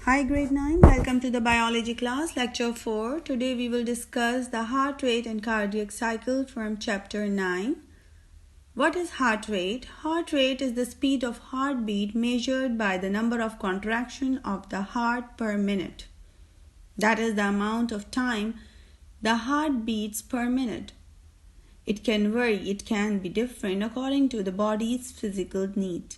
Hi grade 9, welcome to the biology class lecture 4. Today we will discuss the heart rate and cardiac cycle from chapter 9. What is heart rate? Heart rate is the speed of heartbeat measured by the number of contractions of the heart per minute. That is the amount of time the heart beats per minute. It can vary, it can be different according to the body's physical need.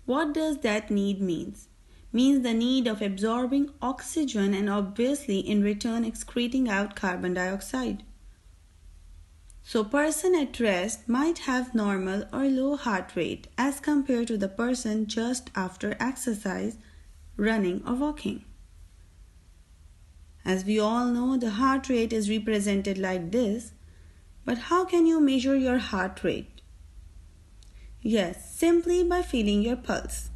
What does that need means? Means the need of absorbing oxygen and obviously in return excreting out carbon dioxide. So person at rest might have normal or low heart rate as compared to the person just after exercise, running or walking. As we all know, the heart rate is represented like this, but how can you measure your heart rate? Yes, simply by feeling your pulse.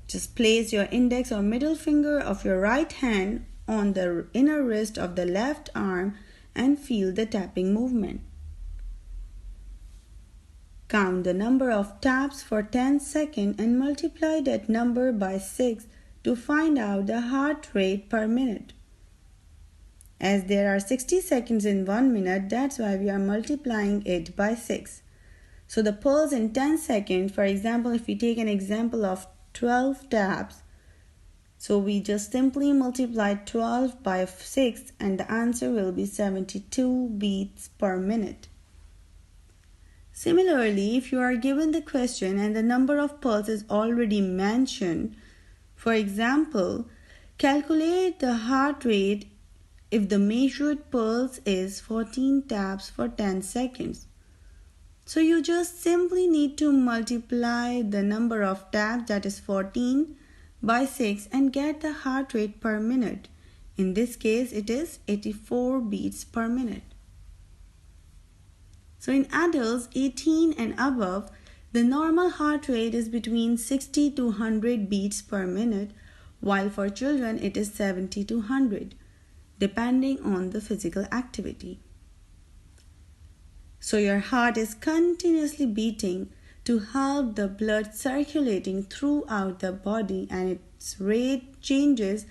Just place your index or middle finger of your right hand on the inner wrist of the left arm and feel the tapping movement. Count the number of taps for 10 seconds and multiply that number by 6 to find out the heart rate per minute. As there are 60 seconds in 1 minute, that's why we are multiplying it by 6. So the pulse in 10 seconds, for example, if we take an example of 12 taps, so we just simply multiply 12 by 6 and the answer will be 72 beats per minute. Similarly, if you are given the question and the number of pulses already mentioned, for example, calculate the heart rate if the measured pulse is 14 taps for 10 seconds. So you just simply need to multiply the number of taps, that is 14, by 6 and get the heart rate per minute. In this case, it is 84 beats per minute. So in adults 18 and above, the normal heart rate is between 60 to 100 beats per minute, while for children it is 70 to 100, depending on the physical activity. So your heart is continuously beating to help the blood circulating throughout the body, and its rate changes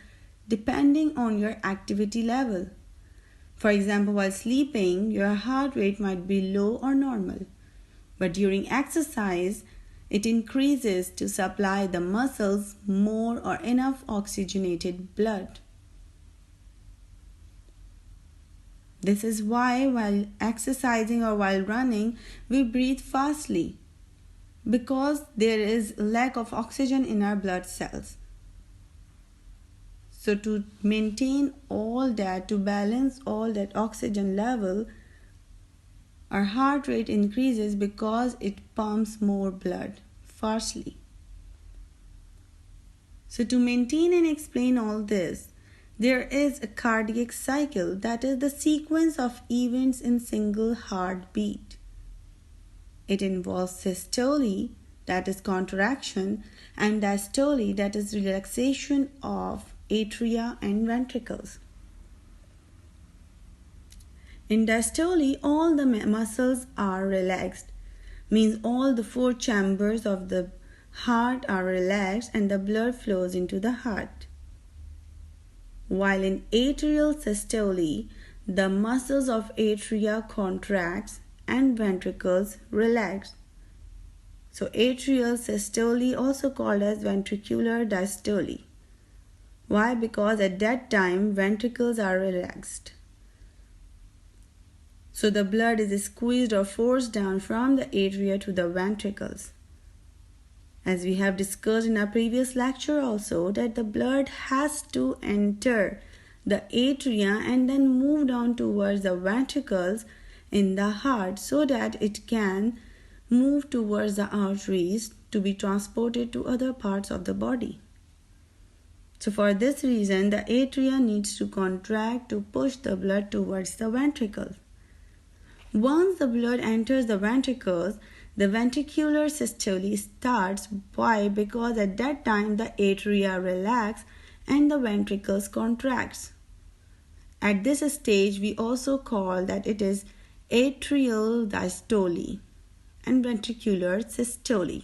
depending on your activity level. For example, while sleeping, your heart rate might be low or normal, but during exercise, it increases to supply the muscles more or enough oxygenated blood. This is why while exercising or while running, we breathe fastly, because there is lack of oxygen in our blood cells. So to maintain all that, to balance all that oxygen level, our heart rate increases because it pumps more blood fastly. So to maintain and explain all this, there is a cardiac cycle, that is the sequence of events in single heartbeat. It involves systole, that is contraction, and diastole, that is relaxation of atria and ventricles. In diastole, all the muscles are relaxed, means all the 4 chambers of the heart are relaxed and the blood flows into the heart. While in atrial systole, the muscles of atria contracts and ventricles relax. So atrial systole also called as ventricular diastole. Why? Because at that time ventricles are relaxed. So the blood is squeezed or forced down from the atria to the ventricles. As we have discussed in our previous lecture also, that the blood has to enter the atria and then move down towards the ventricles in the heart so that it can move towards the arteries to be transported to other parts of the body. So for this reason, the atria needs to contract to push the blood towards the ventricles. Once the blood enters the ventricles, the ventricular systole starts. Why? Because at that time the atria relax and the ventricles contracts. At this stage we also call that it is atrial diastole and ventricular systole.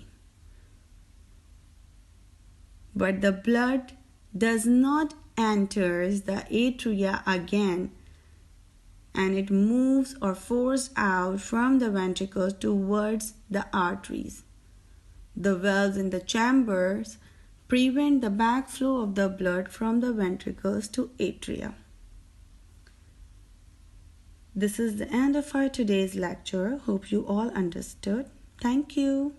But the blood does not enter the atria again, and it moves or forces out from the ventricles towards the arteries. The valves in the chambers prevent the backflow of the blood from the ventricles to atria. This is the end of our today's lecture. Hope you all understood. Thank you.